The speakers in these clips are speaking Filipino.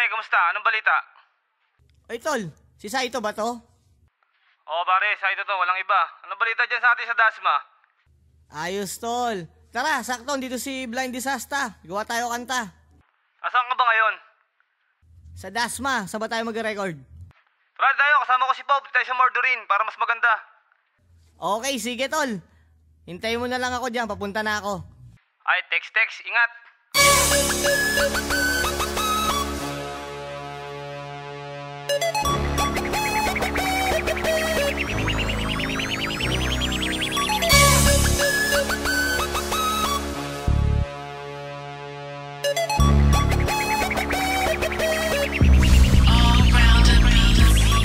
Pre, kumusta? Anong balita? Oy tol, si Saito ba to? Oo pare, Saito to, walang iba. Anong balita dyan sa atin sa Dasma? Ayos tol. Tara, sakto, dito si Blind Disaster. Gawa tayo kanta. Asan ka ba ngayon? Sa Dasma, saan ba tayo mag-record? Tara tayo, kasama ko si Pop, tayo sa Mordorin para mas maganda. Okay, sige tol. Hintayin mo na lang ako dyan, papunta na ako. Ay, text, ingat.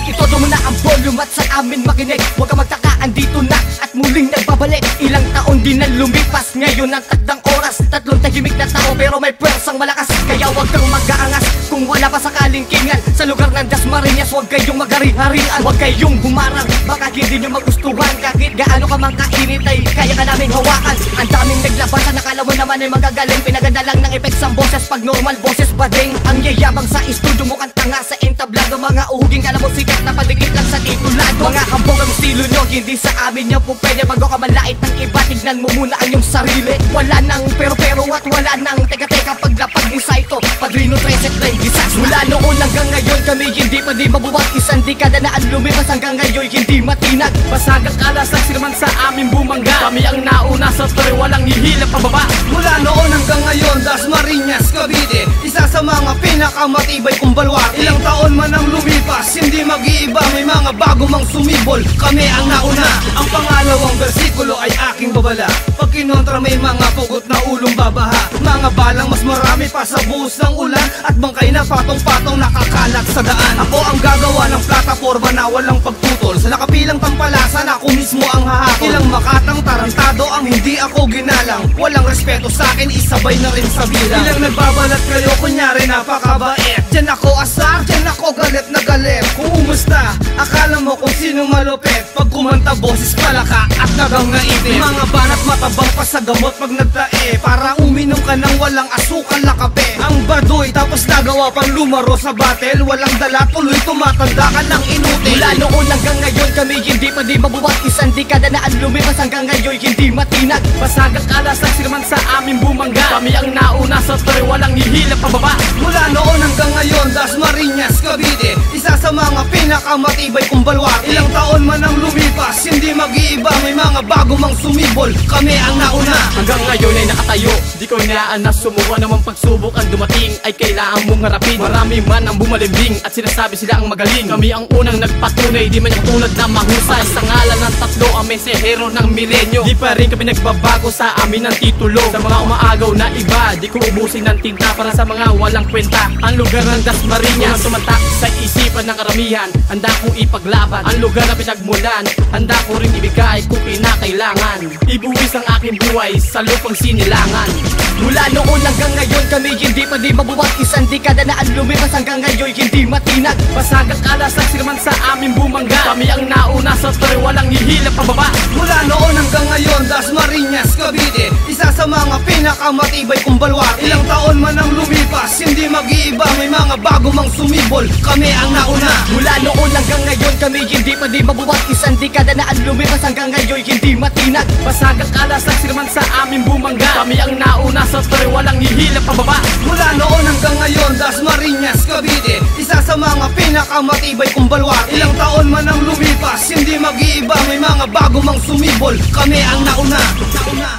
Itodo mo na ang volume at sa amin makinig. Huwag ka magtaka, andito na at muling nagbabalik. Ilang taon din na lumipas, ngayon ang takdang oras. Tatlong tahimik na tao pero may pwersang malakas. Kaya huwag kang mag-aangas kung wala pa sa kalingkingan. Sa lugar ng Dasmariñas, huwag kayong magari-harian. Huwag kayong humarang, baka hindi nyo magustuhan. Kahit gaano ka mang kainit ay kaya ka naming hawakan. Ang daming naglabasan, nakala mo naman ay magagaling. Pinaganda lang ng effects ang boses, pag normal boses bading. Ang yayabang sa studio mo kang tanga sa entablado. Mga uhuging kala mo sikat na padikit lang sa titulado. Mga hambog ang estilo nyo, hindi sa amin yan po pwede. Bago ka malait ng iba, tignan mo muna ang iyong sarili. Wala nang pero at wala nang teka paglapag ni Saito, Padrino 13 Blind Disaster. Mula noon hanggang ngayon kami hindi pa di mabuwag. Isang dekada na ang lumipas hanggang ngayon hindi matinag. Basagang alasak sinaman sa aming bumangga. Kami ang nauna sa story, walang hihilap pababa. Mula noon hanggang ngayon, Dasmariñas, Cavite, isa sa mga pinakamatibay kong baluarte. Ilang taon man ang lumipas, hindi mag-iiba, may mga bago mang sumibol. Kami ang nauna. Ang pangalawang bersikulo ay aking babala. Pag kinontra may mga pugot na ulong babaha. Mga balang mas marami pa sa buhos ng ulan. At bangkay na patong-patong nakakalat sa daan. Ako ang gagawa ng plataforma na walang pagtutol. Sa nakapilang tampalasan ako mismo ang hahakot. Ilang makatang tarantado ang hindi ako ginalang. Walang respeto sa akin, isabay na rin sa bilang. Ilang nagbabalat kayo, kunyari napakabait. Diyan ako asar, diyan ako galit na galit. Kung umusta, akala mo kung sino malupit. Pag kumanta boses palaka at nagang naipin. Mga banat matabang pa sa gamot pag nagtae. Para uminom ka ng walang asukal na kape. Ang baduy tapos nagawa pang lumaro sa battle. Walang dala, tuloy tumatanda ka ng inutil. Mula noon hanggang ngayon kami hindi pa di mabuwag. Isang dekada na ang lumipas hanggang ngayon hindi matinag. Basagang alasak sinaman sa aming bumangga. Kami ang nauna sa story, walang hihilap pababa. Mula noon hanggang ngayon, Dasmariñas, Cavite, isa sa mga pinakamatibay kong baluarte. Ilang taon man ang lumipas, hindi mag-iiba, may mga bago mang sumibol. Kami ang nauna. Hanggang ngayon ay nakatayo, di ko inaan na sumuha naman pagsubok ang dumating ay kailangan mong harapin. Marami man ang bumalimbing at sinasabi sila ang magaling. Kami ang unang nagpatunay, di man yung tulad na mahusay. Sa ngalan ng tatlo ang mesehero ng milenyo, di pa rin kami nagbabago sa amin ng titulo. Sa mga umaagaw na iba, di ko ubusin ng tinta para sa mga walang kwenta. Ang lugar ng Dasmariñas, sumantak sa isipan ng karamihan. Handa kong ipaglaban ang lugar na pinagmulan. Handa ko rin ibigay kung kinakailangan. Ibuwis ang aking buhay sa lupang sinilangan. Mula noon hanggang ngayon kami hindi pa di mabuwag. Isang dekada na ang lumipas hanggang ngayon hindi matinag. Basagang alasak sinaman sa aming bumangga. Kami ang nauna sa story, walang hihilap pababa. Mula noon hanggang ngayon, Dasmariñas, Cavite, isa sa mga pinakamatibay kong baluarte. Ilang taon man ang lumipas, hindi mag-iiba, may mga bago mang sumibol. Kami ang nauna. Mula noon hanggang ngayon kami hindi pa di mabuwag. Isang dekada na ang lumipas hanggang ngayon hindi matinag. Basagang alasak sinaman sa aming bumangga. Kami ang nauna sa story, walang hihilap pababa. Mula noon hanggang ngayon, Dasmariñas, Cavite, isa sa mga pinakamatibay kong baluarte. Ilang taon man ang lumipas, hindi mag-iiba, may mga bago mang sumibol. Kami ang nauna. Nauna.